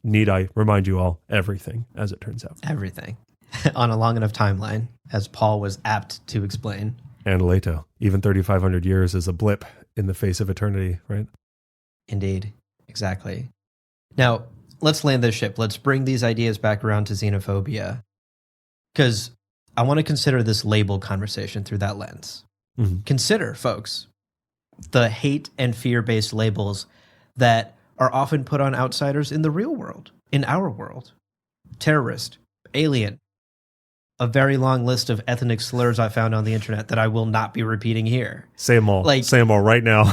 need I remind you all, everything, as it turns out. Everything. On a long enough timeline, as Paul was apt to explain. And Leto, even 3,500 years is a blip in the face of eternity, right? Indeed. Exactly. Now, let's land this ship. Let's bring these ideas back around to xenophobia. Because I want to consider this label conversation through that lens. Mm-hmm. Consider, folks, the hate and fear-based labels that are often put on outsiders in the real world, in our world. Terrorist, alien, a very long list of ethnic slurs I found on the internet that I will not be repeating here. Say them all. Say them all right now.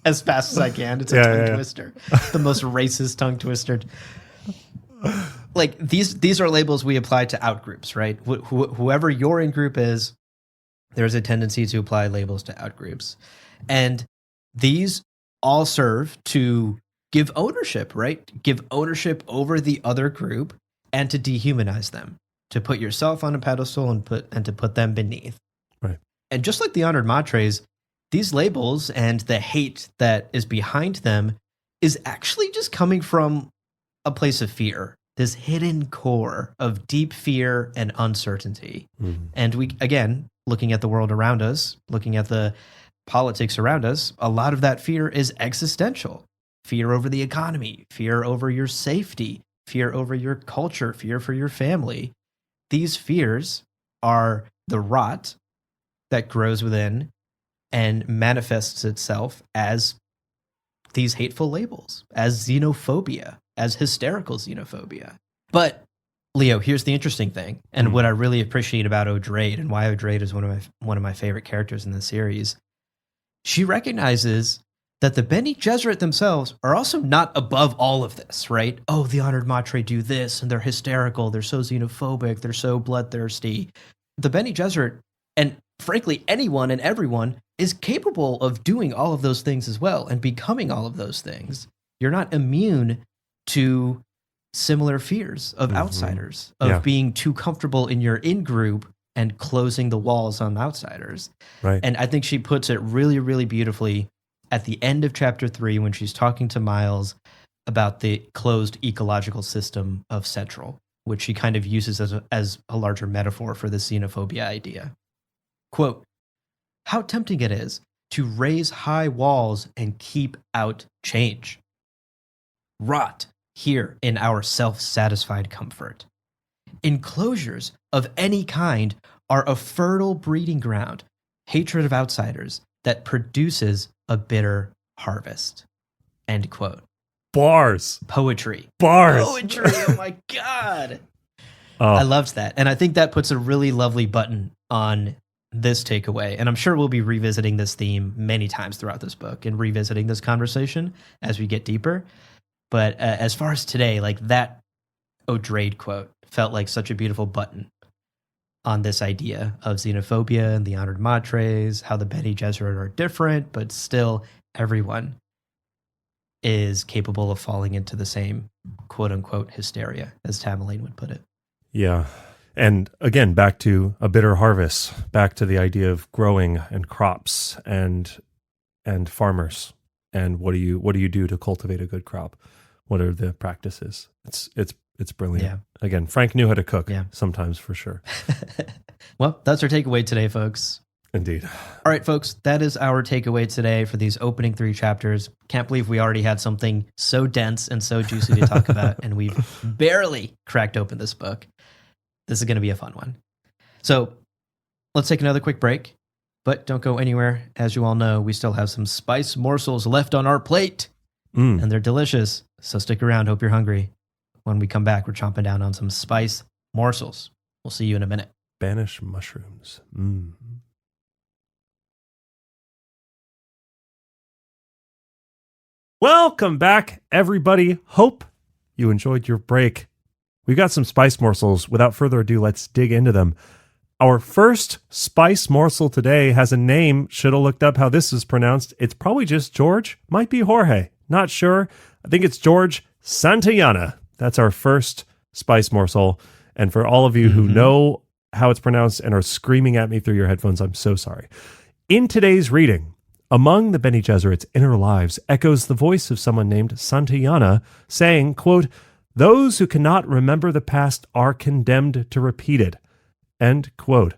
As fast as I can. It's a tongue twister. The most racist tongue twister. Like, these are labels we apply to outgroups, right? Whoever your in-group is, there's a tendency to apply labels to outgroups. And these all serve to give ownership, right? Give ownership over the other group and to dehumanize them, to put yourself on a pedestal and to put them beneath. Right. And just like the honored matres, these labels and the hate that is behind them is actually just coming from a place of fear, this hidden core of deep fear and uncertainty. Mm-hmm. And we, again, looking at the world around us, looking at the politics around us, a lot of that fear is existential. Fear over the economy, fear over your safety, fear over your culture, fear for your family. These fears are the rot that grows within and manifests itself as these hateful labels, as xenophobia, as hysterical xenophobia. But Leo, here's the interesting thing, and what I really appreciate about O'Drade and why O'Drade is one of my favorite characters in the series. She recognizes that the Bene Gesserit themselves are also not above all of this, right? Oh, the honored matre do this, and they're hysterical, they're so xenophobic, they're so bloodthirsty. The Bene Gesserit, and frankly, anyone and everyone, is capable of doing all of those things as well, and becoming all of those things. You're not immune to similar fears of outsiders, of being too comfortable in your in-group and closing the walls on outsiders. Right. And I think she puts it really, really beautifully at the end of chapter 3 when she's talking to Miles about the closed ecological system of Central, which she kind of uses as a larger metaphor for the xenophobia idea. Quote, "How tempting it is to raise high walls and keep out change. Rot here in our self-satisfied comfort. Enclosures of any kind are a fertile breeding ground, hatred of outsiders that produces a bitter harvest. End quote. Bars. Poetry. Bars. Poetry. Oh my God. Oh, I loved that. And I think that puts a really lovely button on this takeaway. And I'm sure we'll be revisiting this theme many times throughout this book and revisiting this conversation as we get deeper. But as far as today, like that O'Drade quote felt like such a beautiful button on this idea of xenophobia and the honored matres, how the Bene Gesserit are different, but still everyone is capable of falling into the same quote unquote hysteria, as Tamerlane would put it. yeah. And again, back to a bitter harvest, back to the idea of growing and crops and farmers. And what do you do to cultivate a good crop? What are the practices? It's brilliant. Yeah. Again, Frank knew how to cook Yeah. sometimes for sure. Well, that's our takeaway today, folks. Indeed. All right, folks, that is our takeaway today for these opening 3 chapters. Can't believe we already had something so dense and so juicy to talk about, and we've barely cracked open this book. This is going to be a fun one. So let's take another quick break, but don't go anywhere. As you all know, we still have some spice morsels left on our plate, and they're delicious. So stick around. Hope you're hungry. When we come back, we're chomping down on some spice morsels. We'll see you in a minute. Spanish mushrooms. Welcome back, everybody. Hope you enjoyed your break. We've got some spice morsels. Without further ado, let's dig into them. Our first spice morsel today has a name. Should have looked up how this is pronounced. It's probably just George. Might be Jorge. Not sure. I think it's George Santayana. That's our first spice morsel. And for all of you who know how it's pronounced and are screaming at me through your headphones, I'm so sorry. In today's reading, among the Bene Gesserit's inner lives echoes the voice of someone named Santayana saying, quote, "Those who cannot remember the past are condemned to repeat it." End quote.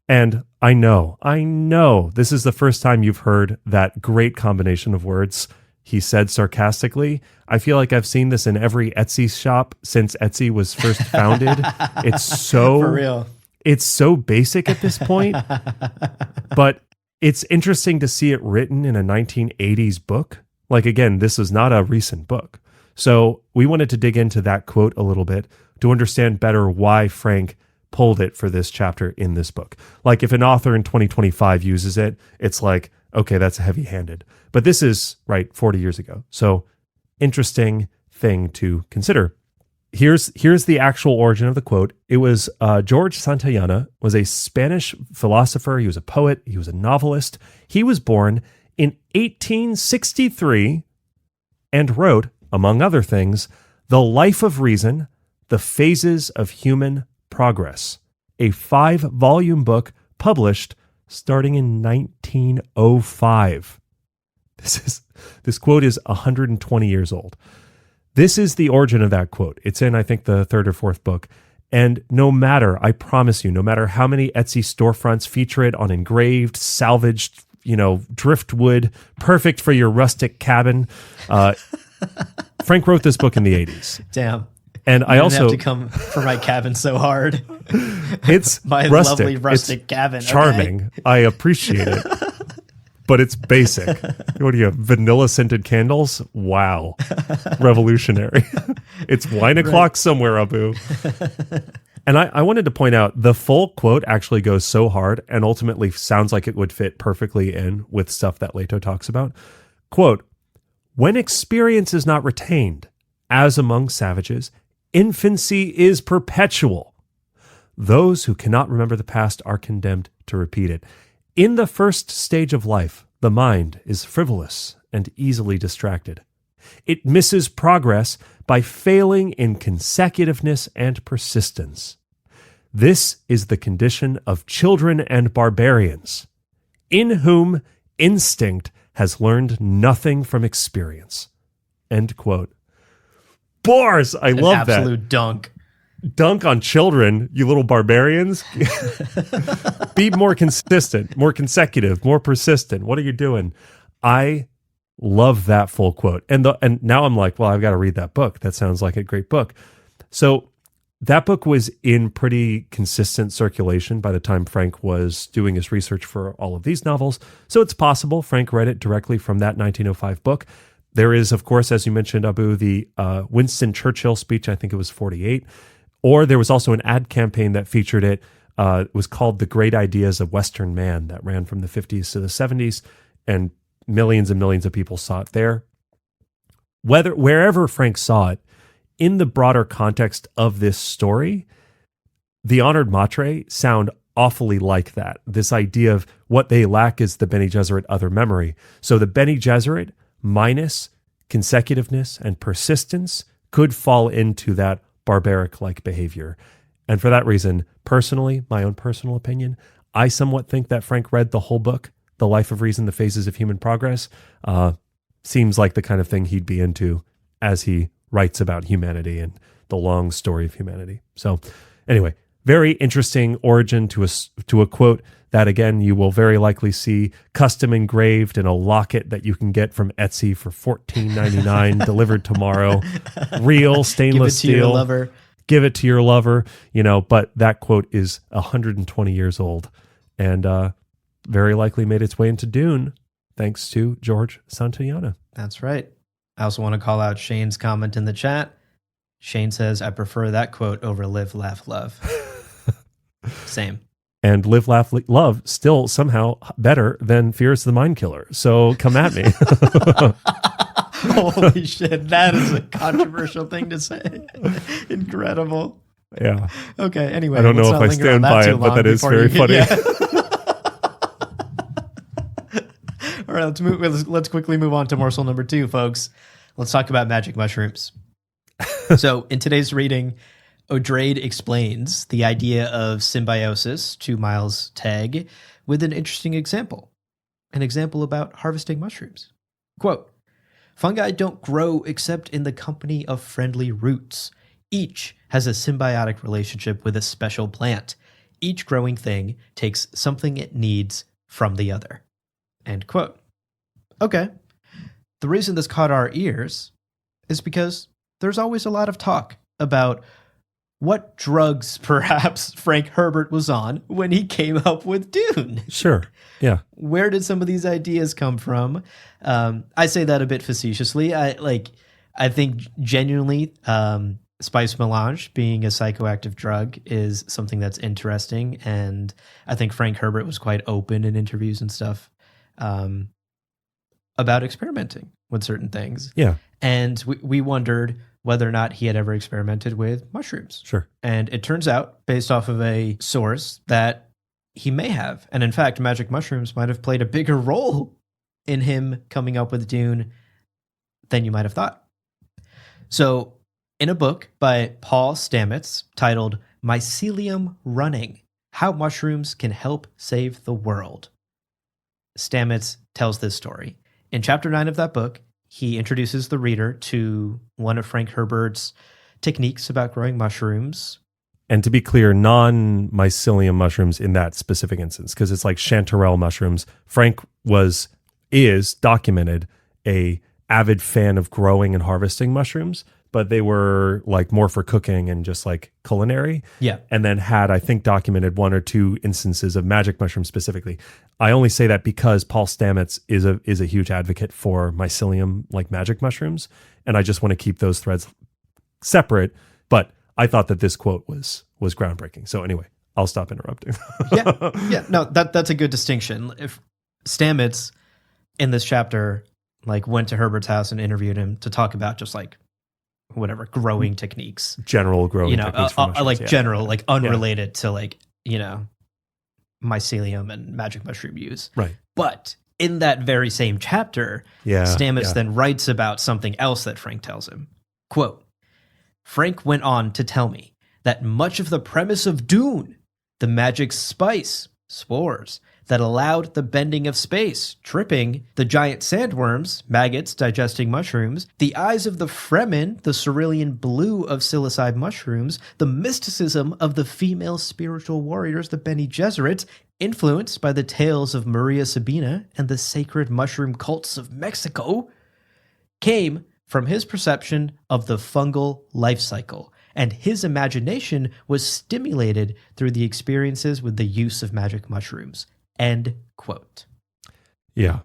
And I know this is the first time you've heard that great combination of words he said sarcastically. I feel like I've seen this in every Etsy shop since Etsy was first founded. It's so For real. It's so basic at this point, but it's interesting to see it written in a 1980s book. Like, again, this is not a recent book. So we wanted to dig into that quote a little bit to understand better why Frank pulled it for this chapter in this book. Like, if an author in 2025 uses it, it's like, okay, that's heavy-handed. But this is, right, 40 years ago. So interesting thing to consider. Here's the actual origin of the quote. It was George Santayana was a Spanish philosopher. He was a poet. He was a novelist. He was born in 1863 and wrote, among other things, The Life of Reason, The Phases of Human Progress, a 5-volume book published starting in 1905. This quote is 120 years old. This is the origin of that quote. It's in, I think, the 3rd or 4th book. And I promise you, no matter how many Etsy storefronts feature it on engraved, salvaged, driftwood, perfect for your rustic cabin. Frank wrote this book in the 80s. Damn. And I also have to come for my cabin so hard. It's my rustic. lovely rustic it's cabin. Charming. Okay? I appreciate it. But it's basic. What do you have? Vanilla scented candles? Wow. Revolutionary. It's wine o'clock somewhere, Abu. And I wanted to point out the full quote actually goes so hard and ultimately sounds like it would fit perfectly in with stuff that Leto talks about. Quote, "When experience is not retained, as among savages, infancy is perpetual. Those who cannot remember the past are condemned to repeat it. In the first stage of life, the mind is frivolous and easily distracted. It misses progress by failing in consecutiveness and persistence. This is the condition of children and barbarians, in whom instinct has learned nothing from experience." End quote. Bars! I love that. Absolute dunk. Dunk on children, you little barbarians. Be more consistent, more consecutive, more persistent. What are you doing? I love that full quote. And now I'm like, well, I've got to read that book. That sounds like a great book. So That book was in pretty consistent circulation by the time Frank was doing his research for all of these novels. So it's possible Frank read it directly from that 1905 book. There is, of course, as you mentioned, Abu, the Winston Churchill speech, I think it was 48. Or there was also an ad campaign that featured it. It was called The Great Ideas of Western Man, that ran from the 50s to the 70s, and millions of people saw it there. Wherever Frank saw it, in the broader context of this story, the Honored Matre sound awfully like that. This idea of what they lack is the Bene Gesserit other memory. So the Bene Gesserit minus consecutiveness and persistence could fall into that barbaric-like behavior. And for that reason, personally, my own personal opinion, I somewhat think that Frank read the whole book, The Life of Reason, The Phases of Human Progress. Seems like the kind of thing he'd be into as he writes about humanity and the long story of humanity. So anyway, very interesting origin to a quote that, again, you will very likely see custom engraved in a locket that you can get from Etsy for $14.99 delivered tomorrow. Real stainless Give it to steel. your lover. Give it to your lover, but that quote is 120 years old and very likely made its way into Dune thanks to George Santayana. That's right. I also want to call out Shane's comment in the chat. Shane says, I prefer that quote over live, laugh, love. Same. And live, laugh, love still somehow better than Fear's the Mind Killer. So come at me. Holy shit. That is a controversial thing to say. Incredible. Yeah. Okay. Anyway, I don't know if I stand by it, but that is very funny. Yeah. All right, let's quickly move on to morsel number 2, folks. Let's talk about magic mushrooms. So in today's reading, Odrade explains the idea of symbiosis to Miles Tagg with an interesting example. An example about harvesting mushrooms. Quote, fungi don't grow except in the company of friendly roots. Each has a symbiotic relationship with a special plant. Each growing thing takes something it needs from the other. End quote. Okay. The reason this caught our ears is because there's always a lot of talk about what drugs perhaps Frank Herbert was on when he came up with Dune. Sure. Yeah. Where did some of these ideas come from? I say that a bit facetiously. I think genuinely spice melange being a psychoactive drug is something that's interesting. And I think Frank Herbert was quite open in interviews and stuff about experimenting with certain things. Yeah. And we wondered whether or not he had ever experimented with mushrooms. Sure. And it turns out, based off of a source, that he may have. And in fact, magic mushrooms might have played a bigger role in him coming up with Dune than you might have thought. So, in a book by Paul Stamets titled Mycelium Running, How Mushrooms Can Help Save the World, Stamets tells this story. In chapter 9 of that book, he introduces the reader to one of Frank Herbert's techniques about growing mushrooms. And to be clear, non-mycelium mushrooms in that specific instance, because it's like chanterelle mushrooms. Frank is documented a avid fan of growing and harvesting mushrooms, but they were like more for cooking and just like culinary. Yeah. And then had, I think, documented 1 or 2 instances of magic mushrooms specifically. I only say that because Paul Stamets is a huge advocate for mycelium, like magic mushrooms. And I just want to keep those threads separate. But I thought that this quote was groundbreaking. So anyway, I'll stop interrupting. Yeah. No, that's a good distinction. If Stamets in this chapter went to Herbert's house and interviewed him to talk about just whatever growing techniques, general growing techniques for mushrooms, general, unrelated to mycelium and magic mushroom use. Right. But in that very same chapter, Stamets then writes about something else that Frank tells him. Quote, Frank went on to tell me that much of the premise of Dune, the magic spice, spores, that allowed the bending of space, tripping, the giant sandworms, maggots digesting mushrooms, the eyes of the Fremen, the cerulean blue of psilocybe mushrooms, the mysticism of the female spiritual warriors, the Bene Gesserit, influenced by the tales of Maria Sabina and the sacred mushroom cults of Mexico, came from his perception of the fungal life cycle and his imagination was stimulated through the experiences with the use of magic mushrooms. End quote. Yeah.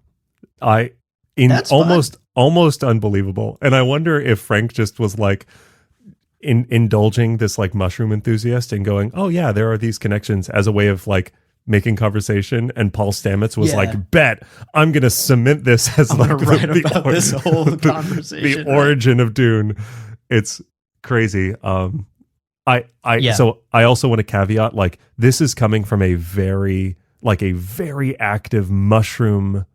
That's almost unbelievable. And I wonder if Frank just was like indulging this like mushroom enthusiast and going, oh yeah, there are these connections as a way of like making conversation. And Paul Stamets was like, bet I'm going to cement this as like this whole conversation. The origin of Dune. It's crazy. So I also want to caveat, like, this is coming from a very active mushroom,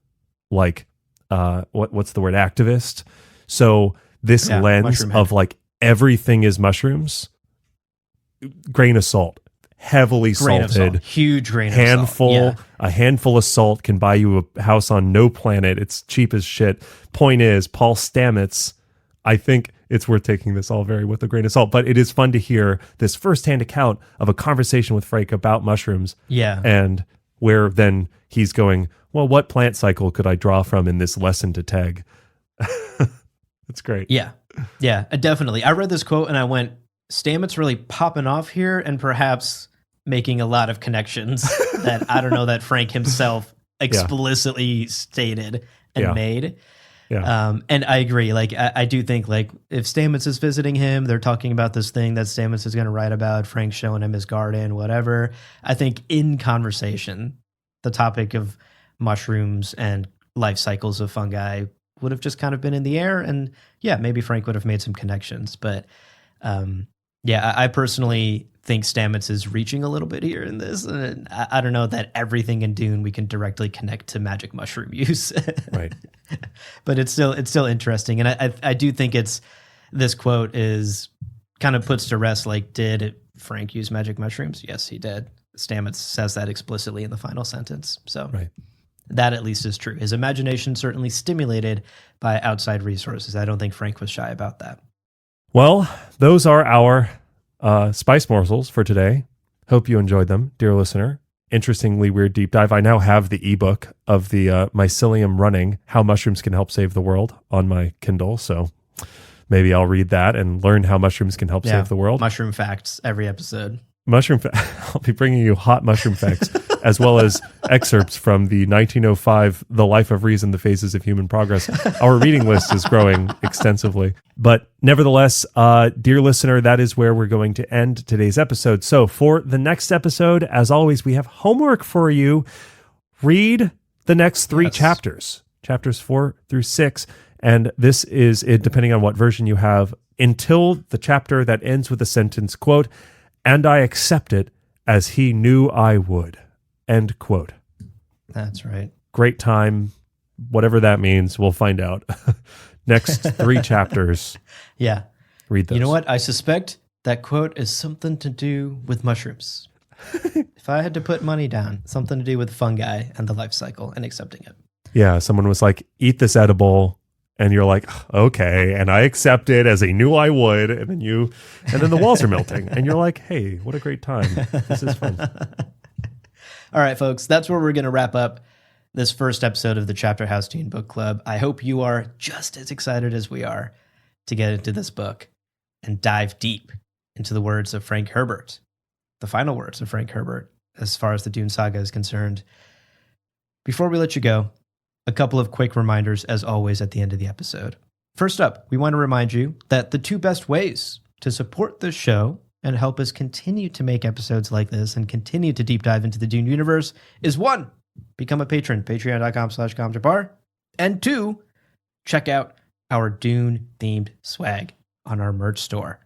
like, what's the word? Activist. So this lens of like everything is mushrooms, grain of salt, heavily salted, huge grain of salt. Yeah. A handful of salt can buy you a house on no planet. It's cheap as shit. Point is, Paul Stamets, I think it's worth taking this all with a grain of salt, but it is fun to hear this firsthand account of a conversation with Frank about mushrooms. Yeah. And where then he's going, well, what plant cycle could I draw from in this lesson to Teg? That's great. Yeah. Yeah, definitely. I read this quote and I went, Stamets really popping off here and perhaps making a lot of connections that I don't know that Frank himself explicitly stated and made. Yeah. And I agree. Like, I do think, like, if Stamets is visiting him, they're talking about this thing that Stamets is going to write about, Frank showing him his garden, whatever. I think in conversation, the topic of mushrooms and life cycles of fungi would have just kind of been in the air. And yeah, maybe Frank would have made some connections. But I personally think Stamets is reaching a little bit here in this. And I don't know that everything in Dune we can directly connect to magic mushroom use. Right. But it's still interesting. And I do think this quote is kind of puts to rest, like, did Frank use magic mushrooms? Yes, he did. Stamets says that explicitly in the final sentence. So that at least is true. His imagination certainly stimulated by outside resources. I don't think Frank was shy about that. Well, those are our spice morsels for today. Hope you enjoyed them, dear listener. Interestingly weird deep dive. I now have the ebook of the Mycelium Running, How Mushrooms Can Help Save the World, on my Kindle. So maybe I'll read that and learn how mushrooms can help save the world. Mushroom facts every episode. I'll be bringing you hot mushroom facts, as well as excerpts from the 1905 The Life of Reason, The Phases of Human Progress. Our reading list is growing extensively. But nevertheless, dear listener, that is where we're going to end today's episode. So for the next episode, as always, we have homework for you. Read the next three chapters 4 through 6. And this is, depending on what version you have, until the chapter that ends with the sentence, quote, "And I accept it as he knew I would," end quote. That's right. Great time. Whatever that means, we'll find out. Next 3 chapters. Yeah. Read those. You know what? I suspect that quote is something to do with mushrooms. If I had to put money down, something to do with fungi and the life cycle and accepting it. Yeah. Someone was like, eat this edible. And you're like, okay, and I accept it as he knew I would. And then the walls are melting. And you're like, hey, what a great time. This is fun. All right, folks, that's where we're going to wrap up this first episode of the Chapterhouse Dune Book Club. I hope you are just as excited as we are to get into this book and dive deep into the words of Frank Herbert, the final words of Frank Herbert, as far as the Dune saga is concerned. Before we let you go, a couple of quick reminders, as always, at the end of the episode. First up, we want to remind you that the 2 best ways to support this show and help us continue to make episodes like this and continue to deep dive into the Dune universe is 1, become a patron, patreon.com/GomJabbar, and 2, check out our Dune-themed swag on our merch store.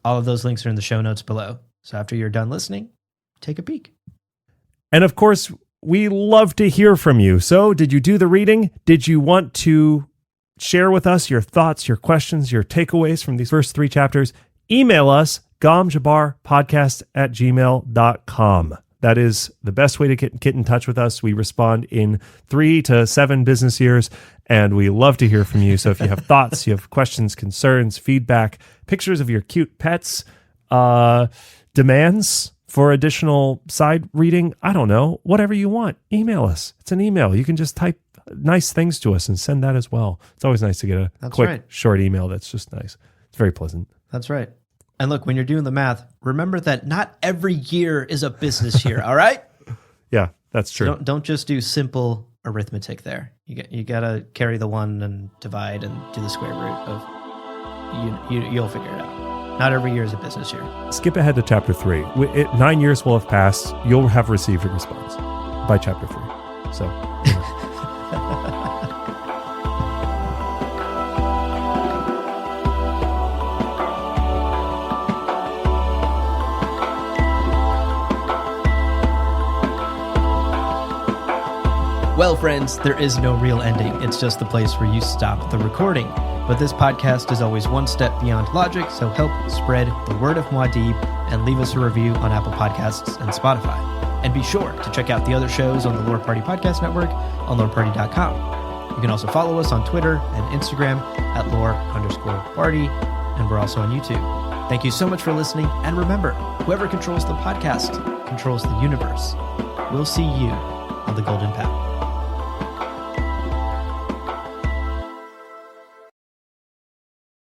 All of those links are in the show notes below. So after you're done listening, take a peek. And of course, we love to hear from you. So did you do the reading? Did you want to share with us your thoughts, your questions, your takeaways from these first 3 chapters? Email us, gomjabarpodcast@gmail.com. That is the best way to get in touch with us. We respond in 3 to 7 business years, and we love to hear from you. So if you have thoughts, you have questions, concerns, feedback, pictures of your cute pets, demands for additional side reading, I don't know, whatever you want, email us. It's an email. You can just type nice things to us and send that as well. It's always nice to get a quick, short email that's just nice. It's very pleasant. That's right. And look, when you're doing the math, remember that not every year is a business year, all right? Yeah, that's true. So don't just do simple arithmetic there. You gotta carry the one and divide and do the square root of. You'll figure it out. Not every year is a business year. Skip ahead to chapter 3. 9 years will have passed. You'll have received a response by chapter 3. So. Well, friends, there is no real ending. It's just the place where you stop the recording. But this podcast is always one step beyond logic, so help spread the word of Muad'Dib and leave us a review on Apple Podcasts and Spotify. And be sure to check out the other shows on the Lore Party Podcast Network on loreparty.com. You can also follow us on Twitter and Instagram at lore_party, and we're also on YouTube. Thank you so much for listening, and remember, whoever controls the podcast controls the universe. We'll see you on the Golden Path.